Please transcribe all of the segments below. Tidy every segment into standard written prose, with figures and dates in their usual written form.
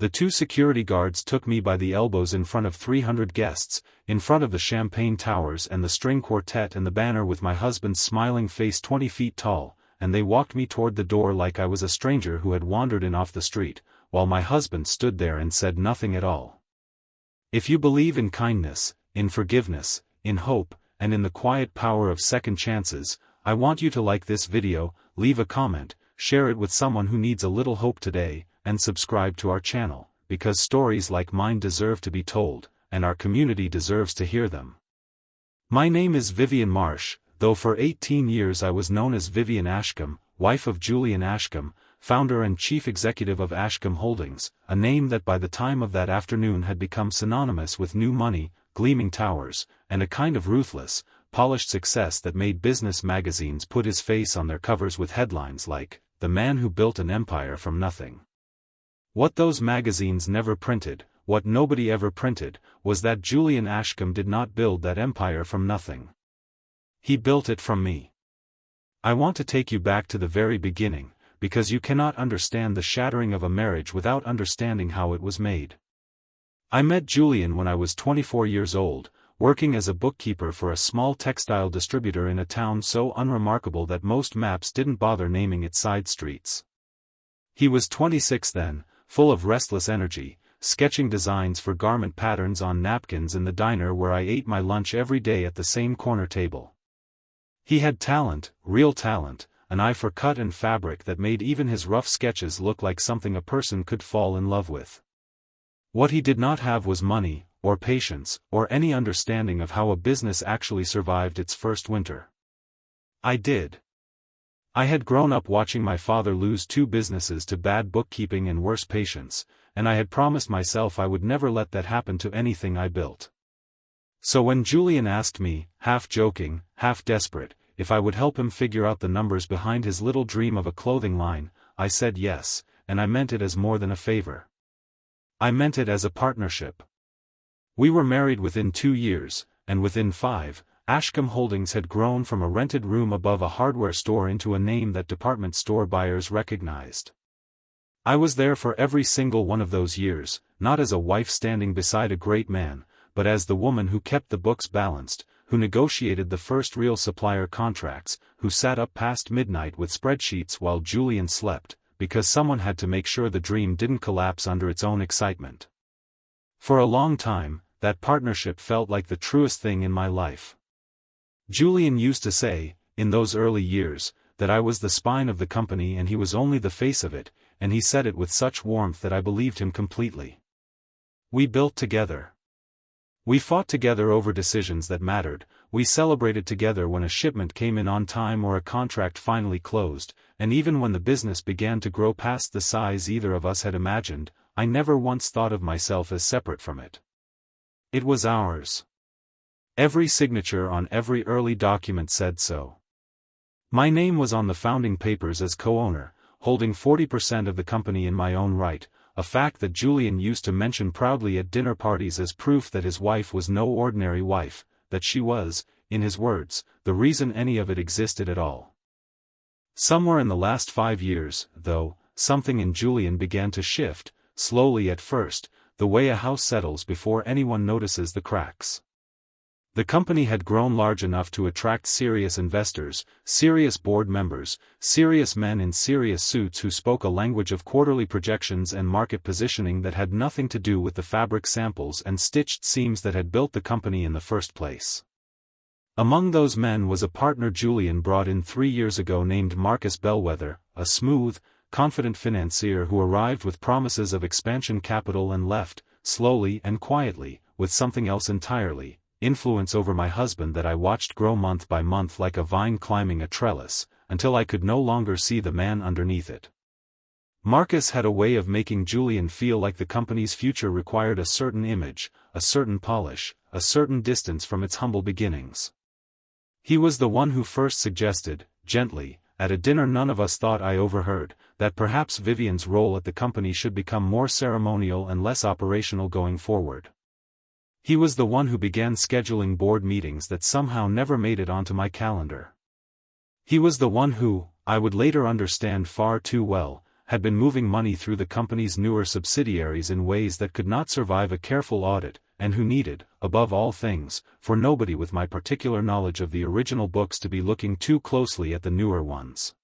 The two security guards took me by the elbows in front of 300 guests, in front of the champagne towers and the string quartet and the banner with my husband's smiling face 20 feet tall, and they walked me toward the door like I was a stranger who had wandered in off the street, while my husband stood there and said nothing at all. If you believe in kindness, in forgiveness, in hope, and in the quiet power of second chances, I want you to like this video, leave a comment, share it with someone who needs a little hope today, and subscribe to our channel, because stories like mine deserve to be told, and our community deserves to hear them. My name is Vivian Marsh, though for 18 years I was known as Vivian Ashcombe, wife of Julian Ashcombe, founder and chief executive of Ashcombe Holdings, a name that by the time of that afternoon had become synonymous with new money, gleaming towers, and a kind of ruthless, polished success that made business magazines put his face on their covers with headlines like, "The Man Who Built an Empire from Nothing." What those magazines never printed, what nobody ever printed, was that Julian Ashcombe did not build that empire from nothing. He built it from me. I want to take you back to the very beginning, because you cannot understand the shattering of a marriage without understanding how it was made. I met Julian when I was 24 years old, working as a bookkeeper for a small textile distributor in a town so unremarkable that most maps didn't bother naming its side streets. He was 26 then, full of restless energy, sketching designs for garment patterns on napkins in the diner where I ate my lunch every day at the same corner table. He had talent, real talent, an eye for cut and fabric that made even his rough sketches look like something a person could fall in love with. What he did not have was money, or patience, or any understanding of how a business actually survived its first winter. I did. I had grown up watching my father lose 2 businesses to bad bookkeeping and worse patience, and I had promised myself I would never let that happen to anything I built. So when Julian asked me, half joking, half desperate, if I would help him figure out the numbers behind his little dream of a clothing line, I said yes, and I meant it as more than a favor. I meant it as a partnership. We were married within 2 years, and within 5, Ashcombe Holdings had grown from a rented room above a hardware store into a name that department store buyers recognized. I was there for every single one of those years, not as a wife standing beside a great man, but as the woman who kept the books balanced, who negotiated the first real supplier contracts, who sat up past midnight with spreadsheets while Julian slept, because someone had to make sure the dream didn't collapse under its own excitement. For a long time, that partnership felt like the truest thing in my life. Julian used to say, in those early years, that I was the spine of the company and he was only the face of it, and he said it with such warmth that I believed him completely. We built together. We fought together over decisions that mattered, we celebrated together when a shipment came in on time or a contract finally closed, and even when the business began to grow past the size either of us had imagined, I never once thought of myself as separate from it. It was ours. Every signature on every early document said so. My name was on the founding papers as co-owner, holding 40% of the company in my own right, a fact that Julian used to mention proudly at dinner parties as proof that his wife was no ordinary wife, that she was, in his words, the reason any of it existed at all. Somewhere in the last 5 years, though, something in Julian began to shift, slowly at first, the way a house settles before anyone notices the cracks. The company had grown large enough to attract serious investors, serious board members, serious men in serious suits who spoke a language of quarterly projections and market positioning that had nothing to do with the fabric samples and stitched seams that had built the company in the first place. Among those men was a partner Julian brought in 3 years ago named Marcus Bellwether, a smooth, confident financier who arrived with promises of expansion capital and left, slowly and quietly, with something else entirely. Influence over my husband that I watched grow month by month like a vine climbing a trellis, until I could no longer see the man underneath it. Marcus had a way of making Julian feel like the company's future required a certain image, a certain polish, a certain distance from its humble beginnings. He was the one who first suggested, gently, at a dinner none of us thought I overheard, that perhaps Vivian's role at the company should become more ceremonial and less operational going forward. He was the one who began scheduling board meetings that somehow never made it onto my calendar. He was the one who, I would later understand far too well, had been moving money through the company's newer subsidiaries in ways that could not survive a careful audit, and who needed, above all things, for nobody with my particular knowledge of the original books to be looking too closely at the newer ones.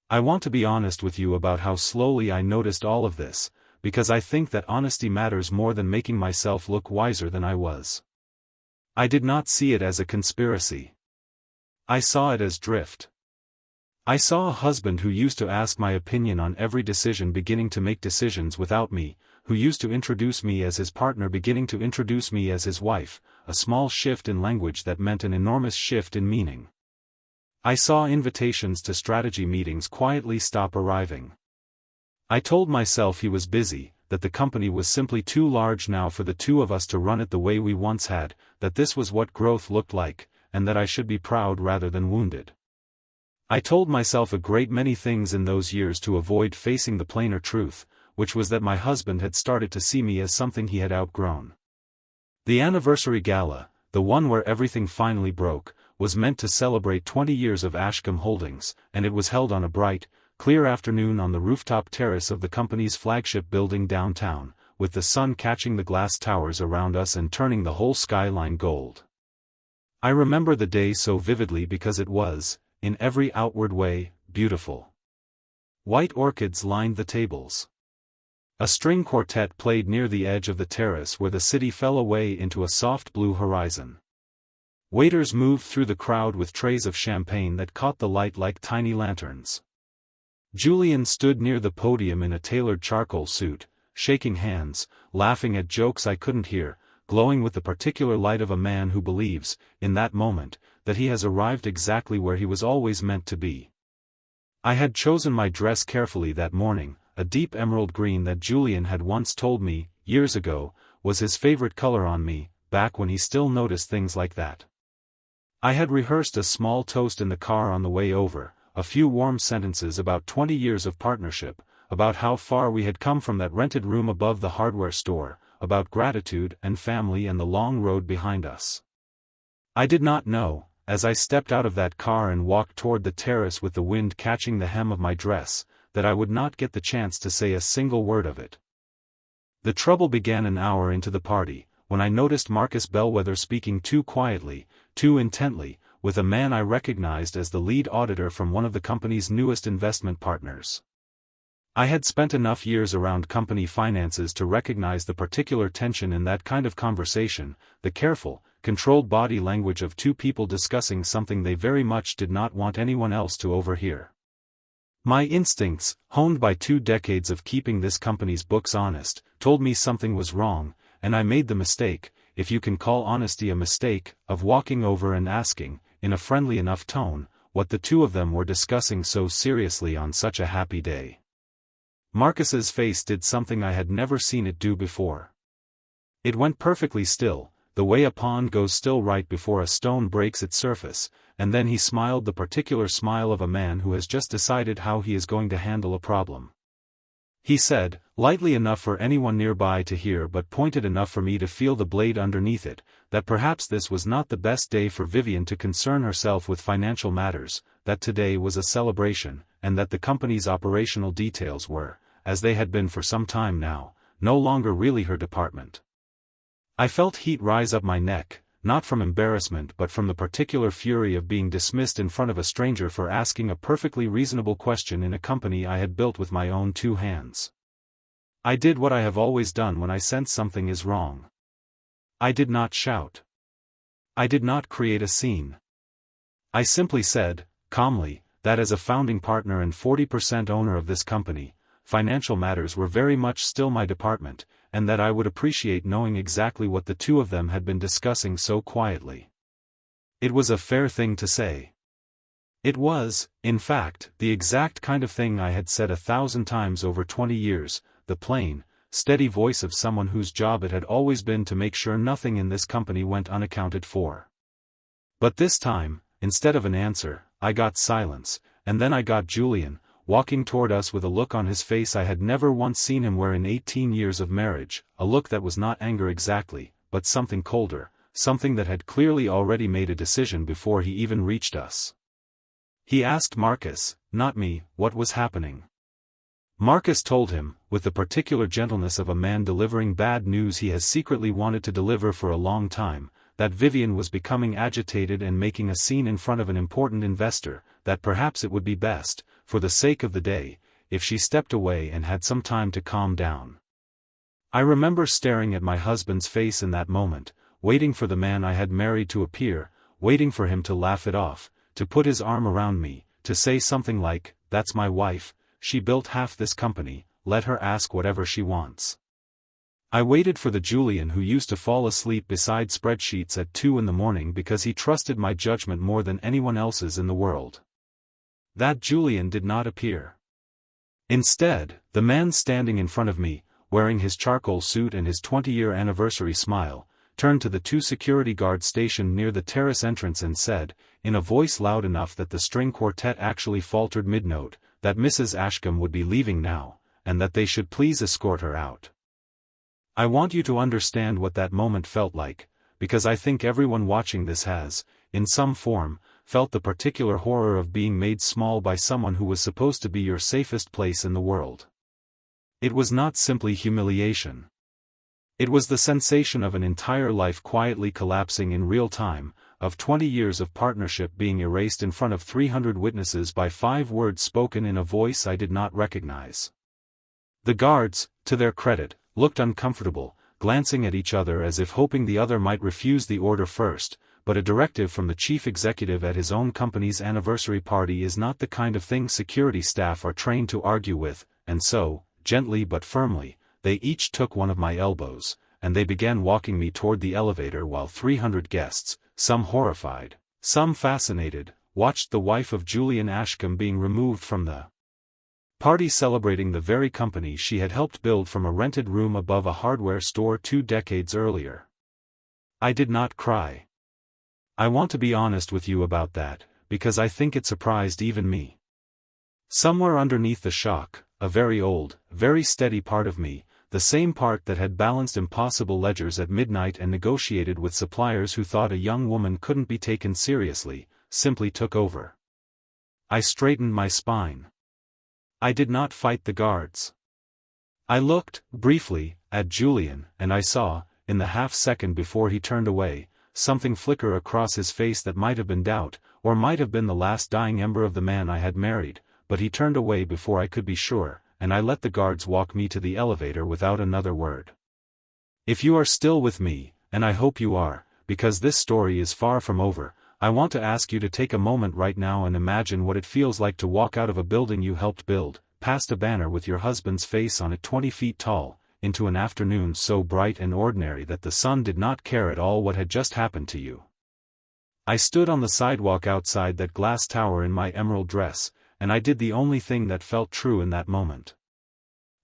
I want to be honest with you about how slowly I noticed all of this, because I think that honesty matters more than making myself look wiser than I was. I did not see it as a conspiracy. I saw it as drift. I saw a husband who used to ask my opinion on every decision beginning to make decisions without me, who used to introduce me as his partner beginning to introduce me as his wife, a small shift in language that meant an enormous shift in meaning. I saw invitations to strategy meetings quietly stop arriving. I told myself he was busy, that the company was simply too large now for the two of us to run it the way we once had, that this was what growth looked like, and that I should be proud rather than wounded. I told myself a great many things in those years to avoid facing the plainer truth, which was that my husband had started to see me as something he had outgrown. The anniversary gala, the one where everything finally broke, was meant to celebrate 20 years of Ashcombe Holdings, and it was held on a bright, clear afternoon on the rooftop terrace of the company's flagship building downtown, with the sun catching the glass towers around us and turning the whole skyline gold. I remember the day so vividly because it was, in every outward way, beautiful. White orchids lined the tables. A string quartet played near the edge of the terrace where the city fell away into a soft blue horizon. Waiters moved through the crowd with trays of champagne that caught the light like tiny lanterns. Julian stood near the podium in a tailored charcoal suit, shaking hands, laughing at jokes I couldn't hear, glowing with the particular light of a man who believes, in that moment, that he has arrived exactly where he was always meant to be. I had chosen my dress carefully that morning, a deep emerald green that Julian had once told me, years ago, was his favorite color on me, back when he still noticed things like that. I had rehearsed a small toast in the car on the way over, a few warm sentences about 20 years of partnership, about how far we had come from that rented room above the hardware store, about gratitude and family and the long road behind us. I did not know, as I stepped out of that car and walked toward the terrace with the wind catching the hem of my dress, that I would not get the chance to say a single word of it. The trouble began an hour into the party, when I noticed Marcus Bellwether speaking too quietly, too intently, with a man I recognized as the lead auditor from one of the company's newest investment partners. I had spent enough years around company finances to recognize the particular tension in that kind of conversation, the careful, controlled body language of two people discussing something they very much did not want anyone else to overhear. My instincts, honed by 2 decades of keeping this company's books honest, told me something was wrong, and I made the mistake, if you can call honesty a mistake, of walking over and asking, in a friendly enough tone, what the two of them were discussing so seriously on such a happy day. Marcus's face did something I had never seen it do before. It went perfectly still, the way a pond goes still right before a stone breaks its surface, and then he smiled the particular smile of a man who has just decided how he is going to handle a problem. He said, lightly enough for anyone nearby to hear but pointed enough for me to feel the blade underneath it, that perhaps this was not the best day for Vivian to concern herself with financial matters, that today was a celebration, and that the company's operational details were, as they had been for some time now, no longer really her department. I felt heat rise up my neck, not from embarrassment but from the particular fury of being dismissed in front of a stranger for asking a perfectly reasonable question in a company I had built with my own 2 hands. I did what I have always done when I sense something is wrong. I did not shout. I did not create a scene. I simply said, calmly, that as a founding partner and 40% owner of this company, financial matters were very much still my department, and that I would appreciate knowing exactly what the two of them had been discussing so quietly. It was a fair thing to say. It was, in fact, the exact kind of thing I had said 1,000 times over 20 years, the plain, steady voice of someone whose job it had always been to make sure nothing in this company went unaccounted for. But this time, instead of an answer, I got silence, and then I got Julian, walking toward us with a look on his face I had never once seen him wear in 18 years of marriage, a look that was not anger exactly, but something colder, something that had clearly already made a decision before he even reached us. He asked Marcus, not me, what was happening. Marcus told him, with the particular gentleness of a man delivering bad news he has secretly wanted to deliver for a long time, that Vivian was becoming agitated and making a scene in front of an important investor, that perhaps it would be best, for the sake of the day, if she stepped away and had some time to calm down. I remember staring at my husband's face in that moment, waiting for the man I had married to appear, waiting for him to laugh it off, to put his arm around me, to say something like, "That's my wife, she built half this company, let her ask whatever she wants." I waited for the Julian who used to fall asleep beside spreadsheets at 2 in the morning because he trusted my judgment more than anyone else's in the world. That Julian did not appear. Instead, the man standing in front of me, wearing his charcoal suit and his 20-year anniversary smile, turned to the 2 security guards stationed near the terrace entrance and said, in a voice loud enough that the string quartet actually faltered mid-note, that Mrs. Ashcombe would be leaving now, and that they should please escort her out. I want you to understand what that moment felt like, because I think everyone watching this has, in some form, felt the particular horror of being made small by someone who was supposed to be your safest place in the world. It was not simply humiliation. It was the sensation of an entire life quietly collapsing in real time, of 20 years of partnership being erased in front of 300 witnesses by 5 words spoken in a voice I did not recognize. The guards, to their credit, looked uncomfortable, glancing at each other as if hoping the other might refuse the order first, but a directive from the chief executive at his own company's anniversary party is not the kind of thing security staff are trained to argue with, and so, gently but firmly, they each took one of my elbows, and they began walking me toward the elevator while 300 guests, some horrified, some fascinated, watched the wife of Julian Ashcombe being removed from the party celebrating the very company she had helped build from a rented room above a hardware store 2 decades earlier. I did not cry. I want to be honest with you about that, because I think it surprised even me. Somewhere underneath the shock, a very old, very steady part of me, the same part that had balanced impossible ledgers at midnight and negotiated with suppliers who thought a young woman couldn't be taken seriously, simply took over. I straightened my spine. I did not fight the guards. I looked, briefly, at Julian, and I saw, in the half-second before he turned away, something flicker across his face that might have been doubt, or might have been the last dying ember of the man I had married, but he turned away before I could be sure, and I let the guards walk me to the elevator without another word. If you are still with me, and I hope you are, because this story is far from over, I want to ask you to take a moment right now and imagine what it feels like to walk out of a building you helped build, past a banner with your husband's face on it 20 feet tall, into an afternoon so bright and ordinary that the sun did not care at all what had just happened to you. I stood on the sidewalk outside that glass tower in my emerald dress, and I did the only thing that felt true in that moment.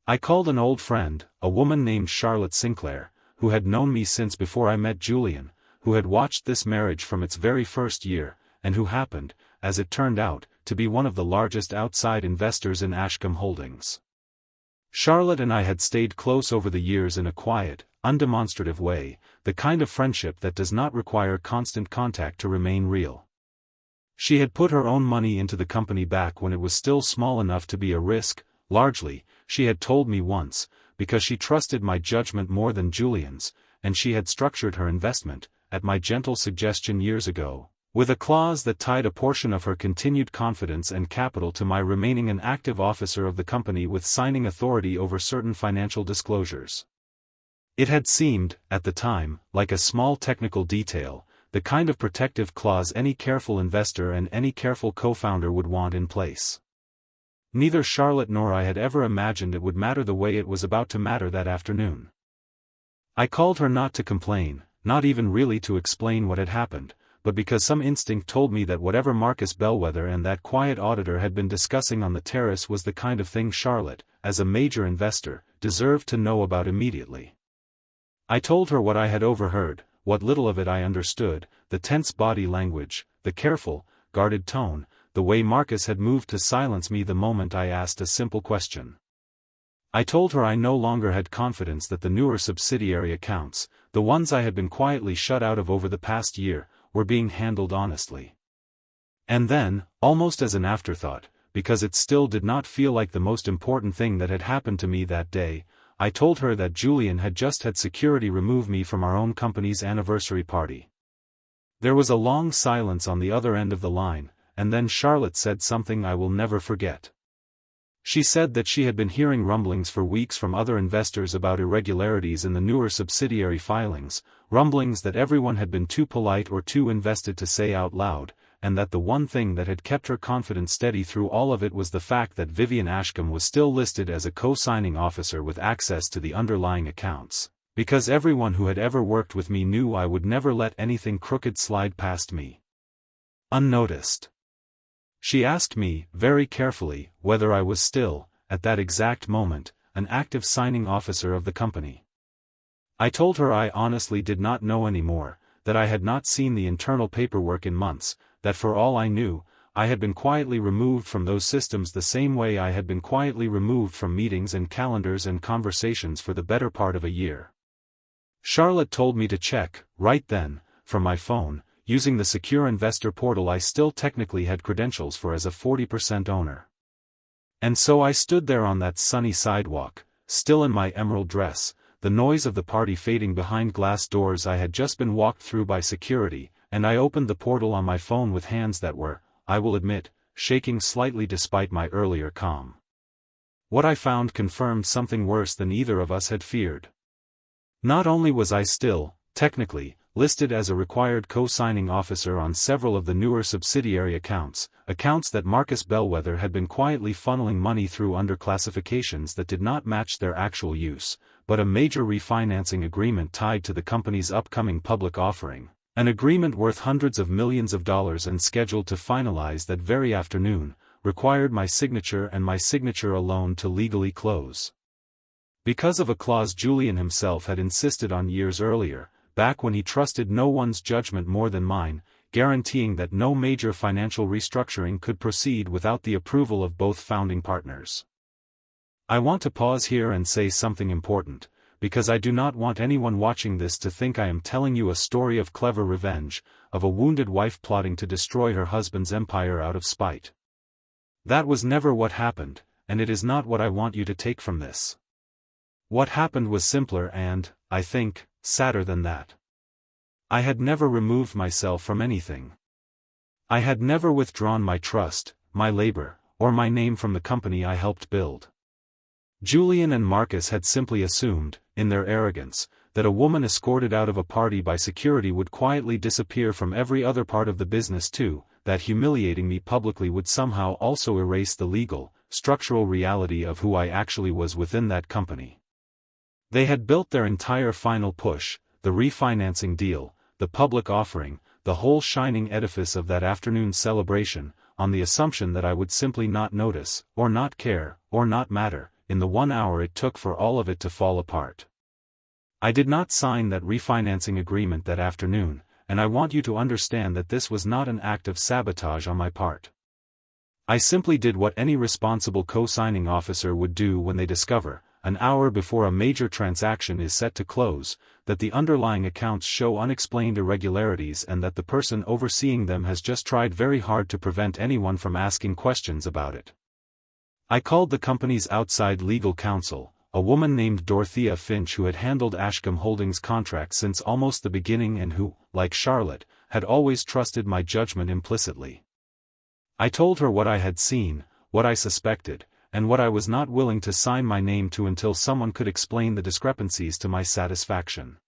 I called an old friend, a woman named Charlotte Sinclair, who had known me since before I met Julian, who had watched this marriage from its very first year, and who happened, as it turned out, to be one of the largest outside investors in Ashcombe Holdings. Charlotte and I had stayed close over the years in a quiet, undemonstrative way, the kind of friendship that does not require constant contact to remain real. She had put her own money into the company back when it was still small enough to be a risk, largely, she had told me once, because she trusted my judgment more than Julian's, and she had structured her investment, at my gentle suggestion years ago, with a clause that tied a portion of her continued confidence and capital to my remaining an active officer of the company with signing authority over certain financial disclosures. It had seemed, at the time, like a small technical detail, the kind of protective clause any careful investor and any careful co-founder would want in place. Neither Charlotte nor I had ever imagined it would matter the way it was about to matter that afternoon. I called her not to complain, not even really to explain what had happened, but because some instinct told me that whatever Marcus Bellwether and that quiet auditor had been discussing on the terrace was the kind of thing Charlotte, as a major investor, deserved to know about immediately. I told her what I had overheard, what little of it I understood, the tense body language, the careful, guarded tone, the way Marcus had moved to silence me the moment I asked a simple question. I told her I no longer had confidence that the newer subsidiary accounts, the ones I had been quietly shut out of over the past year, were being handled honestly. And then, almost as an afterthought, because it still did not feel like the most important thing that had happened to me that day, I told her that Julian had just had security remove me from our own company's anniversary party. There was a long silence on the other end of the line, and then Charlotte said something I will never forget. She said that she had been hearing rumblings for weeks from other investors about irregularities in the newer subsidiary filings, rumblings that everyone had been too polite or too invested to say out loud, and that the one thing that had kept her confidence steady through all of it was the fact that Vivian Ashcombe was still listed as a co-signing officer with access to the underlying accounts, because everyone who had ever worked with me knew I would never let anything crooked slide past me unnoticed. She asked me, very carefully, whether I was still, at that exact moment, an active signing officer of the company. I told her I honestly did not know anymore, that I had not seen the internal paperwork in months, that for all I knew, I had been quietly removed from those systems the same way I had been quietly removed from meetings and calendars and conversations for the better part of a year. Charlotte told me to check, right then, from my phone, using the secure investor portal I still technically had credentials for as a 40% owner. And so I stood there on that sunny sidewalk, still in my emerald dress, the noise of the party fading behind glass doors I had just been walked through by security, and I opened the portal on my phone with hands that were, I will admit, shaking slightly despite my earlier calm. What I found confirmed something worse than either of us had feared. Not only was I still, technically, listed as a required co-signing officer on several of the newer subsidiary accounts that Marcus Bellwether had been quietly funneling money through under classifications that did not match their actual use, but a major refinancing agreement tied to the company's upcoming public offering, an agreement worth hundreds of millions of dollars and scheduled to finalize that very afternoon, required my signature and my signature alone to legally close. Because of a clause Julian himself had insisted on years earlier, back when he trusted no one's judgment more than mine, guaranteeing that no major financial restructuring could proceed without the approval of both founding partners. I want to pause here and say something important, because I do not want anyone watching this to think I am telling you a story of clever revenge, of a wounded wife plotting to destroy her husband's empire out of spite. That was never what happened, and it is not what I want you to take from this. What happened was simpler and, I think, sadder than that. I had never removed myself from anything. I had never withdrawn my trust, my labor, or my name from the company I helped build. Julian and Marcus had simply assumed, in their arrogance, that a woman escorted out of a party by security would quietly disappear from every other part of the business too, that humiliating me publicly would somehow also erase the legal, structural reality of who I actually was within that company. They had built their entire final push, the refinancing deal, the public offering, the whole shining edifice of that afternoon's celebration, on the assumption that I would simply not notice, or not care, or not matter, in the 1 hour it took for all of it to fall apart. I did not sign that refinancing agreement that afternoon, and I want you to understand that this was not an act of sabotage on my part. I simply did what any responsible co-signing officer would do when they discover, an hour before a major transaction is set to close, that the underlying accounts show unexplained irregularities and that the person overseeing them has just tried very hard to prevent anyone from asking questions about it. I called the company's outside legal counsel, a woman named Dorothea Finch who had handled Ashcombe Holdings' contracts since almost the beginning and who, like Charlotte, had always trusted my judgment implicitly. I told her what I had seen, what I suspected, and what I was not willing to sign my name to until someone could explain the discrepancies to my satisfaction.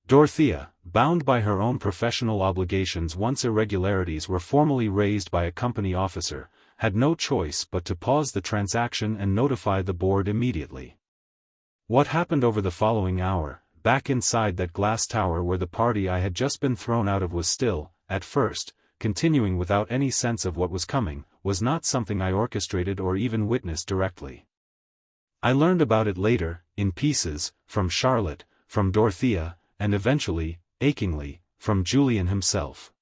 Dorothea, bound by her own professional obligations once irregularities were formally raised by a company officer, had no choice but to pause the transaction and notify the board immediately. What happened over the following hour, back inside that glass tower where the party I had just been thrown out of was still, at first, continuing without any sense of what was coming, was not something I orchestrated or even witnessed directly. I learned about it later, in pieces, from Charlotte, from Dorothea, and eventually, achingly, from Julian himself.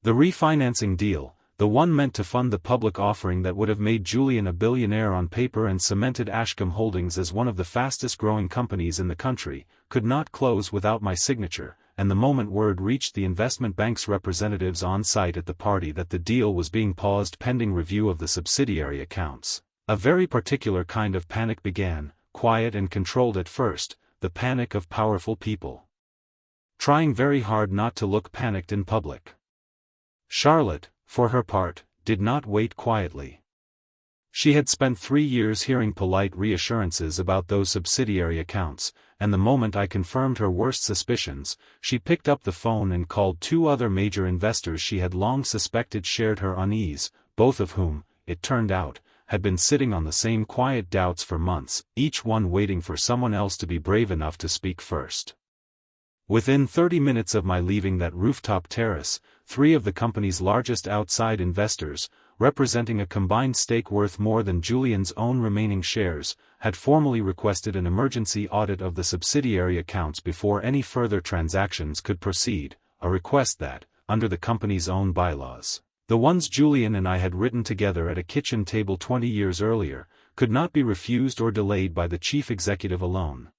The refinancing deal, the one meant to fund the public offering that would have made Julian a billionaire on paper and cemented Ashcombe Holdings as one of the fastest-growing companies in the country, could not close without my signature, and the moment word reached the investment bank's representatives on site at the party that the deal was being paused pending review of the subsidiary accounts, a very particular kind of panic began, quiet and controlled at first, the panic of powerful people trying very hard not to look panicked in public. Charlotte, for her part, did not wait quietly. She had spent 3 years hearing polite reassurances about those subsidiary accounts, and the moment I confirmed her worst suspicions, she picked up the phone and called 2 other major investors she had long suspected shared her unease, both of whom, it turned out, had been sitting on the same quiet doubts for months, each one waiting for someone else to be brave enough to speak first. Within 30 minutes of my leaving that rooftop terrace, 3 of the company's largest outside investors, representing a combined stake worth more than Julian's own remaining shares, had formally requested an emergency audit of the subsidiary accounts before any further transactions could proceed, a request that, under the company's own bylaws, the ones Julian and I had written together at a kitchen table 20 years earlier, could not be refused or delayed by the chief executive alone.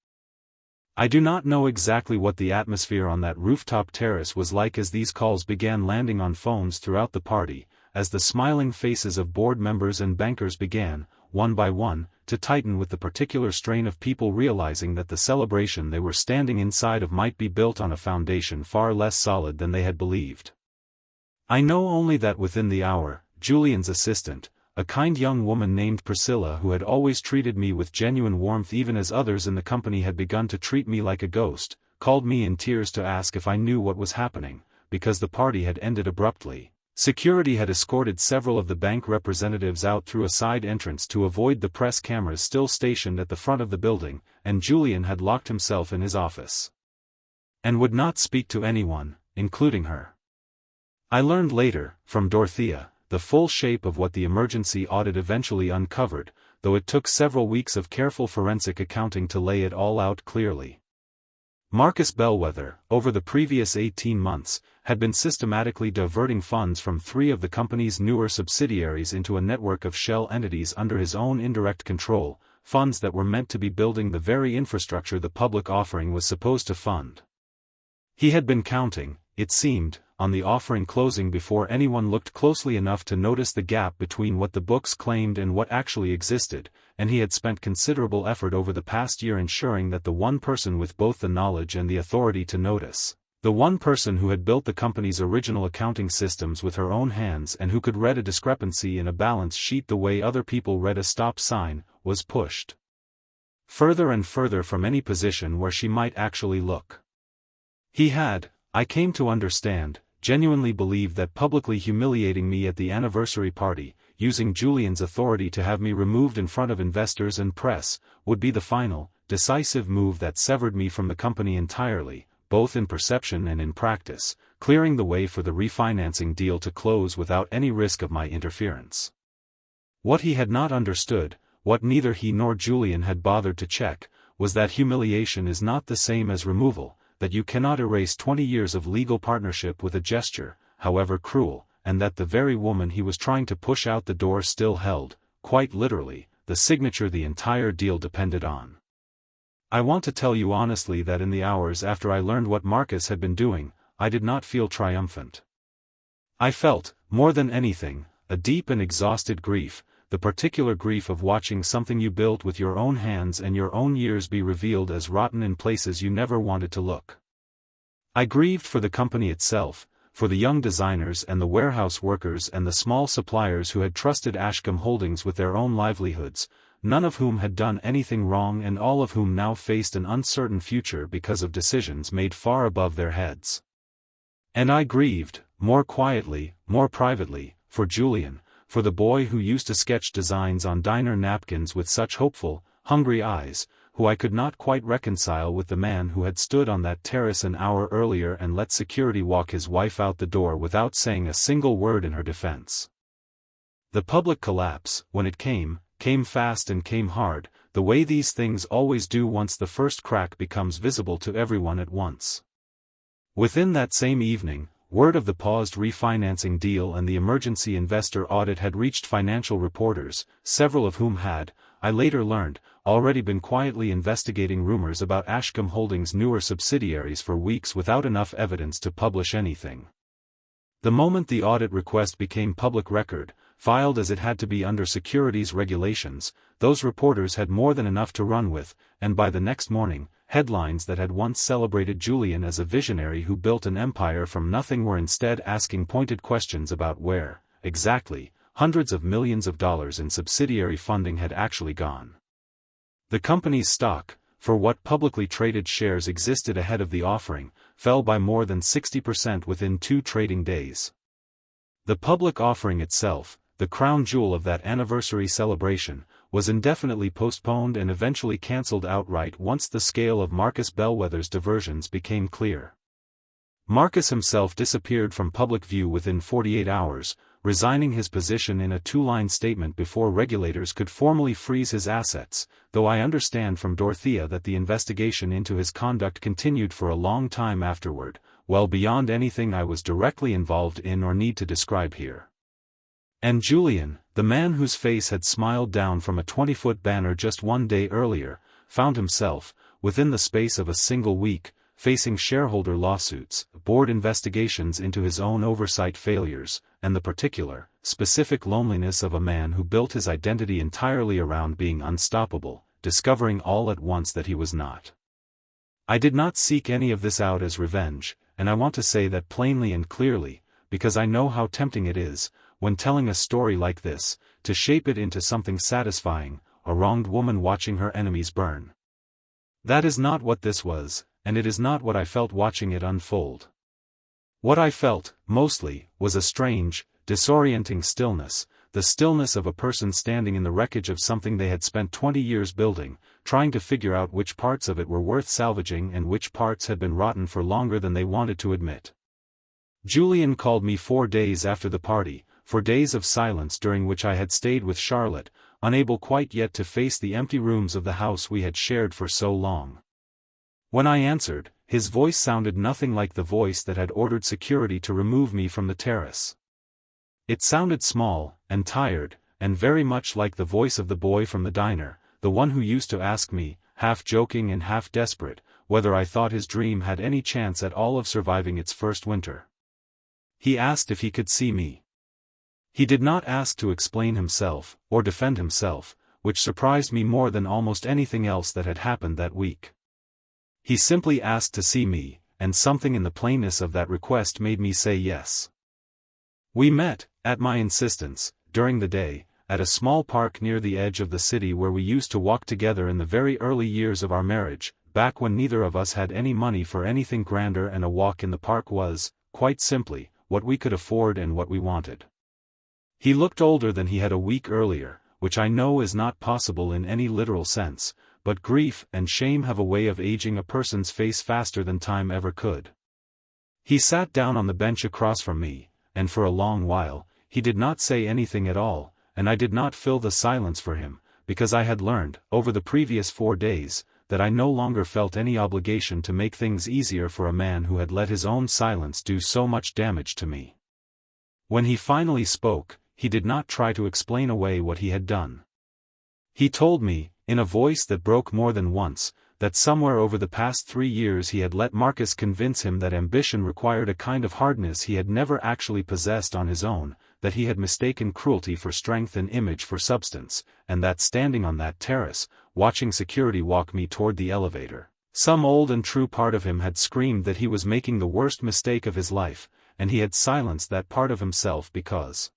I do not know exactly what the atmosphere on that rooftop terrace was like as these calls began landing on phones throughout the party, as the smiling faces of board members and bankers began, one by one, to tighten with the particular strain of people realizing that the celebration they were standing inside of might be built on a foundation far less solid than they had believed. I know only that within the hour, Julian's assistant, a kind young woman named Priscilla who had always treated me with genuine warmth even as others in the company had begun to treat me like a ghost, called me in tears to ask if I knew what was happening, because the party had ended abruptly. Security had escorted several of the bank representatives out through a side entrance to avoid the press cameras still stationed at the front of the building, and Julian had locked himself in his office and would not speak to anyone, including her. I learned later, from Dorothea, the full shape of what the emergency audit eventually uncovered, though it took several weeks of careful forensic accounting to lay it all out clearly. Marcus Bellwether, over the previous 18 months, had been systematically diverting funds from 3 of the company's newer subsidiaries into a network of shell entities under his own indirect control, funds that were meant to be building the very infrastructure the public offering was supposed to fund. He had been counting, it seemed, on the offering closing before anyone looked closely enough to notice the gap between what the books claimed and what actually existed, and he had spent considerable effort over the past year ensuring that the one person with both the knowledge and the authority to notice, the one person who had built the company's original accounting systems with her own hands and who could read a discrepancy in a balance sheet the way other people read a stop sign, was pushed further and further from any position where she might actually look. He had, I came to understand, genuinely believed that publicly humiliating me at the anniversary party, using Julian's authority to have me removed in front of investors and press, would be the final, decisive move that severed me from the company entirely, both in perception and in practice, clearing the way for the refinancing deal to close without any risk of my interference. What he had not understood, what neither he nor Julian had bothered to check, was that humiliation is not the same as removal, that you cannot erase 20 years of legal partnership with a gesture, however cruel, and that the very woman he was trying to push out the door still held, quite literally, the signature the entire deal depended on. I want to tell you honestly that in the hours after I learned what Marcus had been doing, I did not feel triumphant. I felt, more than anything, a deep and exhausted grief, the particular grief of watching something you built with your own hands and your own years be revealed as rotten in places you never wanted to look. I grieved for the company itself, for the young designers and the warehouse workers and the small suppliers who had trusted Ashcombe Holdings with their own livelihoods, none of whom had done anything wrong and all of whom now faced an uncertain future because of decisions made far above their heads. And I grieved, more quietly, more privately, for Julian, for the boy who used to sketch designs on diner napkins with such hopeful, hungry eyes, who I could not quite reconcile with the man who had stood on that terrace an hour earlier and let security walk his wife out the door without saying a single word in her defense. The public collapse, when it came fast and came hard, the way these things always do once the first crack becomes visible to everyone at once. Within that same evening, word of the paused refinancing deal and the emergency investor audit had reached financial reporters, several of whom had, I later learned, already been quietly investigating rumors about Ashcombe Holdings' newer subsidiaries for weeks without enough evidence to publish anything. The moment the audit request became public record, filed as it had to be under securities regulations, those reporters had more than enough to run with, and by the next morning, headlines that had once celebrated Julian as a visionary who built an empire from nothing were instead asking pointed questions about where, exactly, hundreds of millions of dollars in subsidiary funding had actually gone. The company's stock, for what publicly traded shares existed ahead of the offering, fell by more than 60% within 2 trading days. The public offering itself, the crown jewel of that anniversary celebration, was indefinitely postponed and eventually cancelled outright once the scale of Marcus Bellwether's diversions became clear. Marcus himself disappeared from public view within 48 hours, resigning his position in a 2-line statement before regulators could formally freeze his assets, though I understand from Dorothea that the investigation into his conduct continued for a long time afterward, well beyond anything I was directly involved in or need to describe here. And Julian, the man whose face had smiled down from a 20-foot banner just 1 day earlier, found himself, within the space of a single week, facing shareholder lawsuits, board investigations into his own oversight failures, and the particular, specific loneliness of a man who built his identity entirely around being unstoppable, discovering all at once that he was not. I did not seek any of this out as revenge, and I want to say that plainly and clearly, because I know how tempting it is, when telling a story like this, to shape it into something satisfying, a wronged woman watching her enemies burn. That is not what this was, and it is not what I felt watching it unfold. What I felt, mostly, was a strange, disorienting stillness, the stillness of a person standing in the wreckage of something they had spent 20 years building, trying to figure out which parts of it were worth salvaging and which parts had been rotten for longer than they wanted to admit. Julian called me 4 days after the party, for days of silence during which I had stayed with Charlotte, unable quite yet to face the empty rooms of the house we had shared for so long. When I answered, his voice sounded nothing like the voice that had ordered security to remove me from the terrace. It sounded small, and tired, and very much like the voice of the boy from the diner, the one who used to ask me, half joking and half desperate, whether I thought his dream had any chance at all of surviving its first winter. He asked if he could see me. He did not ask to explain himself, or defend himself, which surprised me more than almost anything else that had happened that week. He simply asked to see me, and something in the plainness of that request made me say yes. We met, at my insistence, during the day, at a small park near the edge of the city where we used to walk together in the very early years of our marriage, back when neither of us had any money for anything grander, and a walk in the park was, quite simply, what we could afford and what we wanted. He looked older than he had a week earlier, which I know is not possible in any literal sense, but grief and shame have a way of aging a person's face faster than time ever could. He sat down on the bench across from me, and for a long while, he did not say anything at all, and I did not fill the silence for him, because I had learned, over the previous 4 days, that I no longer felt any obligation to make things easier for a man who had let his own silence do so much damage to me. When he finally spoke, he did not try to explain away what he had done. He told me, in a voice that broke more than once, that somewhere over the past 3 years he had let Marcus convince him that ambition required a kind of hardness he had never actually possessed on his own, that he had mistaken cruelty for strength and image for substance, and that standing on that terrace, watching security walk me toward the elevator, some old and true part of him had screamed that he was making the worst mistake of his life, and he had silenced that part of himself because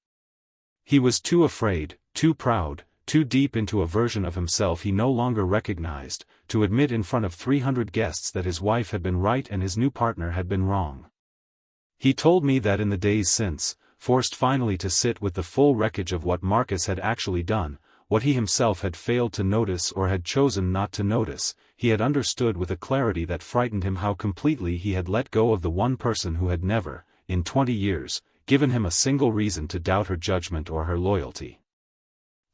he was too afraid, too proud, too deep into a version of himself he no longer recognized, to admit in front of 300 guests that his wife had been right and his new partner had been wrong. He told me that in the days since, forced finally to sit with the full wreckage of what Marcus had actually done, what he himself had failed to notice or had chosen not to notice, he had understood with a clarity that frightened him how completely he had let go of the one person who had never, in 20 years, given him a single reason to doubt her judgment or her loyalty.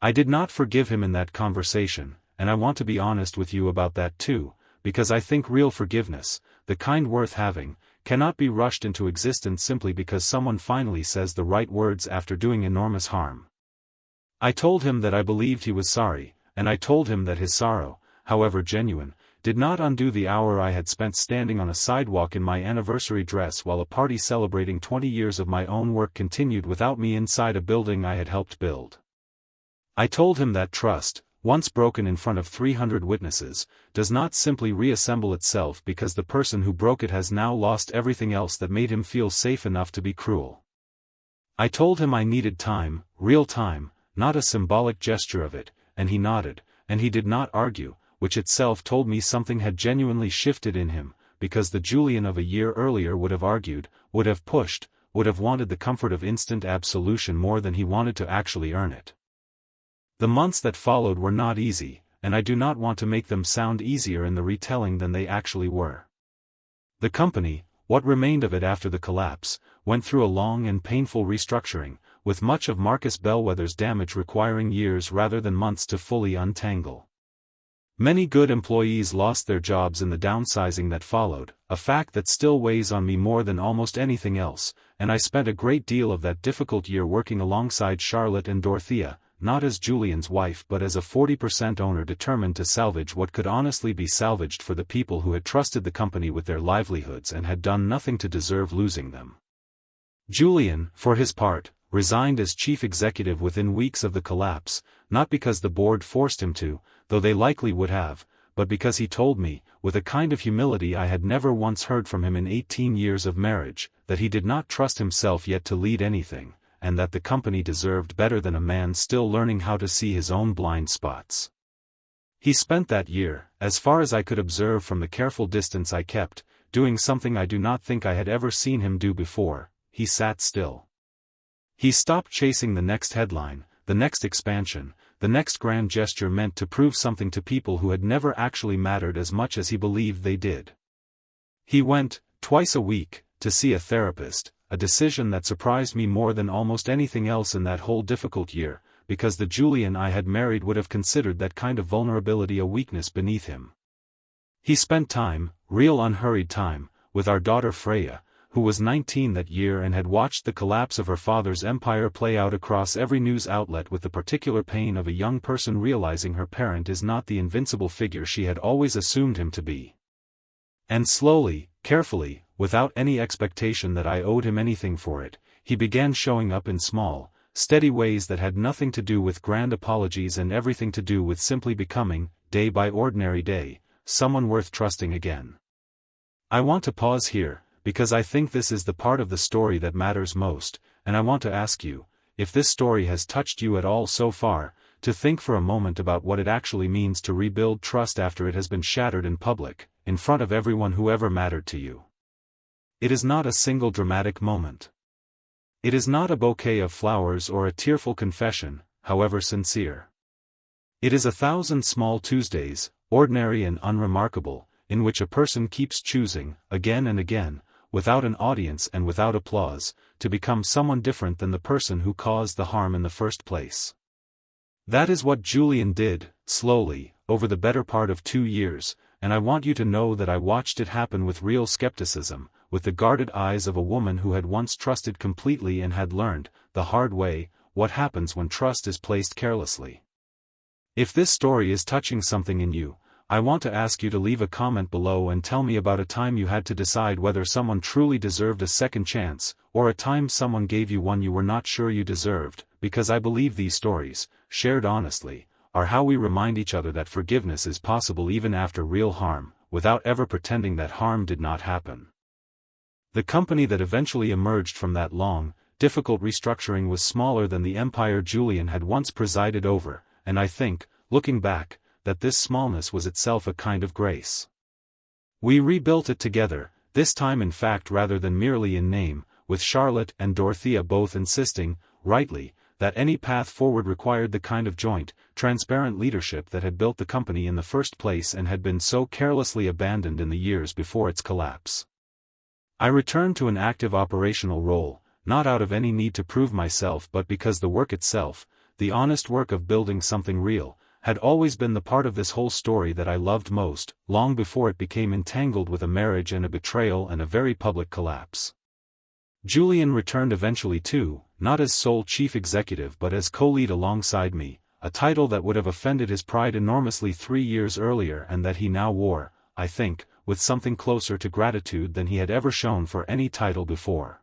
I did not forgive him in that conversation, and I want to be honest with you about that too, because I think real forgiveness, the kind worth having, cannot be rushed into existence simply because someone finally says the right words after doing enormous harm. I told him that I believed he was sorry, and I told him that his sorrow, however genuine, did not undo the hour I had spent standing on a sidewalk in my anniversary dress while a party celebrating 20 years of my own work continued without me inside a building I had helped build. I told him that trust, once broken in front of 300 witnesses, does not simply reassemble itself because the person who broke it has now lost everything else that made him feel safe enough to be cruel. I told him I needed time, real time, not a symbolic gesture of it, and he nodded, and he did not argue, which itself told me something had genuinely shifted in him, because the Julian of a year earlier would have argued, would have pushed, would have wanted the comfort of instant absolution more than he wanted to actually earn it. The months that followed were not easy, and I do not want to make them sound easier in the retelling than they actually were. The company, what remained of it after the collapse, went through a long and painful restructuring, with much of Marcus Bellwether's damage requiring years rather than months to fully untangle. Many good employees lost their jobs in the downsizing that followed, a fact that still weighs on me more than almost anything else, and I spent a great deal of that difficult year working alongside Charlotte and Dorothea, not as Julian's wife but as a 40% owner determined to salvage what could honestly be salvaged for the people who had trusted the company with their livelihoods and had done nothing to deserve losing them. Julian, for his part, resigned as chief executive within weeks of the collapse, not because the board forced him to, though they likely would have, but because he told me, with a kind of humility I had never once heard from him in 18 years of marriage, that he did not trust himself yet to lead anything, and that the company deserved better than a man still learning how to see his own blind spots. He spent that year, as far as I could observe from the careful distance I kept, doing something I do not think I had ever seen him do before. He sat still. He stopped chasing the next headline, the next expansion, the next grand gesture meant to prove something to people who had never actually mattered as much as he believed they did. He went, twice a week, to see a therapist, a decision that surprised me more than almost anything else in that whole difficult year, because the Julian I had married would have considered that kind of vulnerability a weakness beneath him. He spent time, real unhurried time, with our daughter Freya, who was 19 that year and had watched the collapse of her father's empire play out across every news outlet with the particular pain of a young person realizing her parent is not the invincible figure she had always assumed him to be. And slowly, carefully, without any expectation that I owed him anything for it, he began showing up in small, steady ways that had nothing to do with grand apologies and everything to do with simply becoming, day by ordinary day, someone worth trusting again. I want to pause here, because I think this is the part of the story that matters most, and I want to ask you, if this story has touched you at all so far, to think for a moment about what it actually means to rebuild trust after it has been shattered in public, in front of everyone who ever mattered to you. It is not a single dramatic moment. It is not a bouquet of flowers or a tearful confession, however sincere. It is 1,000 small Tuesdays, ordinary and unremarkable, in which a person keeps choosing, again and again, without an audience and without applause, to become someone different than the person who caused the harm in the first place. That is what Julian did, slowly, over the better part of 2 years, and I want you to know that I watched it happen with real skepticism, with the guarded eyes of a woman who had once trusted completely and had learned, the hard way, what happens when trust is placed carelessly. If this story is touching something in you, I want to ask you to leave a comment below and tell me about a time you had to decide whether someone truly deserved a second chance, or a time someone gave you one you were not sure you deserved, because I believe these stories, shared honestly, are how we remind each other that forgiveness is possible even after real harm, without ever pretending that harm did not happen. The company that eventually emerged from that long, difficult restructuring was smaller than the empire Julian had once presided over, and I think, looking back, that this smallness was itself a kind of grace. We rebuilt it together, this time in fact rather than merely in name, with Charlotte and Dorothea both insisting, rightly, that any path forward required the kind of joint, transparent leadership that had built the company in the first place and had been so carelessly abandoned in the years before its collapse. I returned to an active operational role, not out of any need to prove myself but because the work itself, the honest work of building something real, had always been the part of this whole story that I loved most, long before it became entangled with a marriage and a betrayal and a very public collapse. Julian returned eventually too, not as sole chief executive but as co-lead alongside me, a title that would have offended his pride enormously 3 years earlier and that he now wore, I think, with something closer to gratitude than he had ever shown for any title before.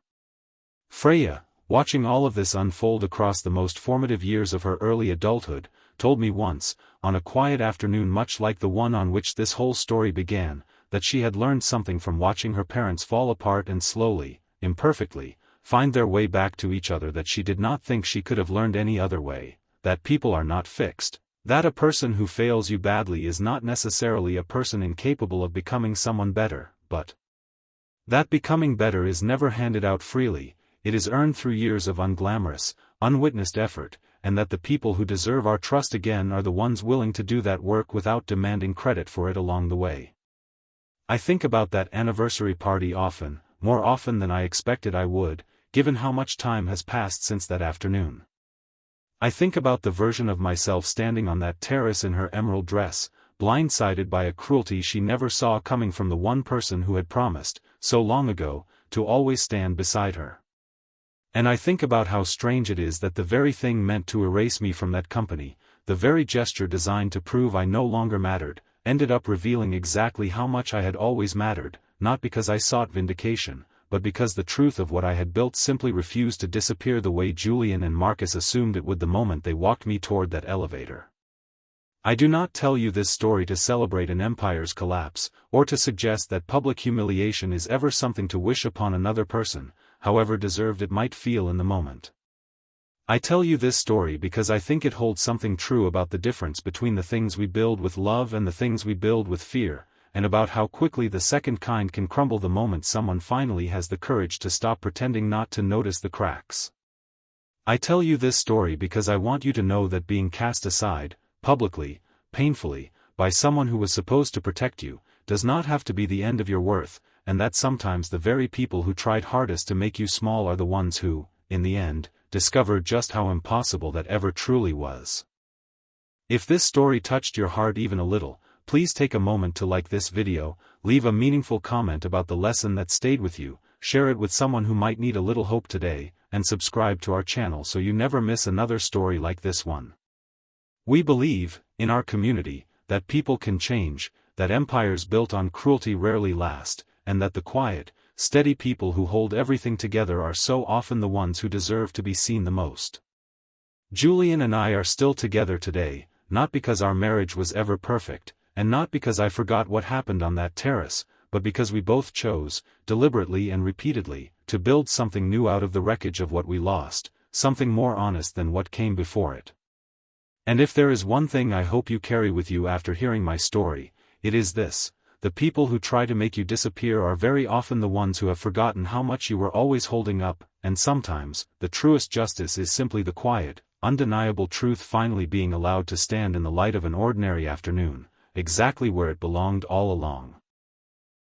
Freya, watching all of this unfold across the most formative years of her early adulthood, told me once, on a quiet afternoon much like the one on which this whole story began, that she had learned something from watching her parents fall apart and slowly, imperfectly, find their way back to each other that she did not think she could have learned any other way, that people are not fixed, that a person who fails you badly is not necessarily a person incapable of becoming someone better, but that becoming better is never handed out freely, it is earned through years of unglamorous, unwitnessed effort, and that the people who deserve our trust again are the ones willing to do that work without demanding credit for it along the way. I think about that anniversary party often, more often than I expected I would, given how much time has passed since that afternoon. I think about the version of myself standing on that terrace in her emerald dress, blindsided by a cruelty she never saw coming from the one person who had promised, so long ago, to always stand beside her. And I think about how strange it is that the very thing meant to erase me from that company, the very gesture designed to prove I no longer mattered, ended up revealing exactly how much I had always mattered, not because I sought vindication, but because the truth of what I had built simply refused to disappear the way Julian and Marcus assumed it would the moment they walked me toward that elevator. I do not tell you this story to celebrate an empire's collapse, or to suggest that public humiliation is ever something to wish upon another person, however deserved it might feel in the moment. I tell you this story because I think it holds something true about the difference between the things we build with love and the things we build with fear, and about how quickly the second kind can crumble the moment someone finally has the courage to stop pretending not to notice the cracks. I tell you this story because I want you to know that being cast aside, publicly, painfully, by someone who was supposed to protect you, does not have to be the end of your worth, and that sometimes the very people who tried hardest to make you small are the ones who, in the end, discovered just how impossible that ever truly was. If this story touched your heart even a little, please take a moment to like this video, leave a meaningful comment about the lesson that stayed with you, share it with someone who might need a little hope today, and subscribe to our channel so you never miss another story like this one. We believe, in our community, that people can change, that empires built on cruelty rarely last, and that the quiet, steady people who hold everything together are so often the ones who deserve to be seen the most. Julian and I are still together today, not because our marriage was ever perfect, and not because I forgot what happened on that terrace, but because we both chose, deliberately and repeatedly, to build something new out of the wreckage of what we lost, something more honest than what came before it. And if there is one thing I hope you carry with you after hearing my story, it is this: the people who try to make you disappear are very often the ones who have forgotten how much you were always holding up, and sometimes, the truest justice is simply the quiet, undeniable truth finally being allowed to stand in the light of an ordinary afternoon, exactly where it belonged all along.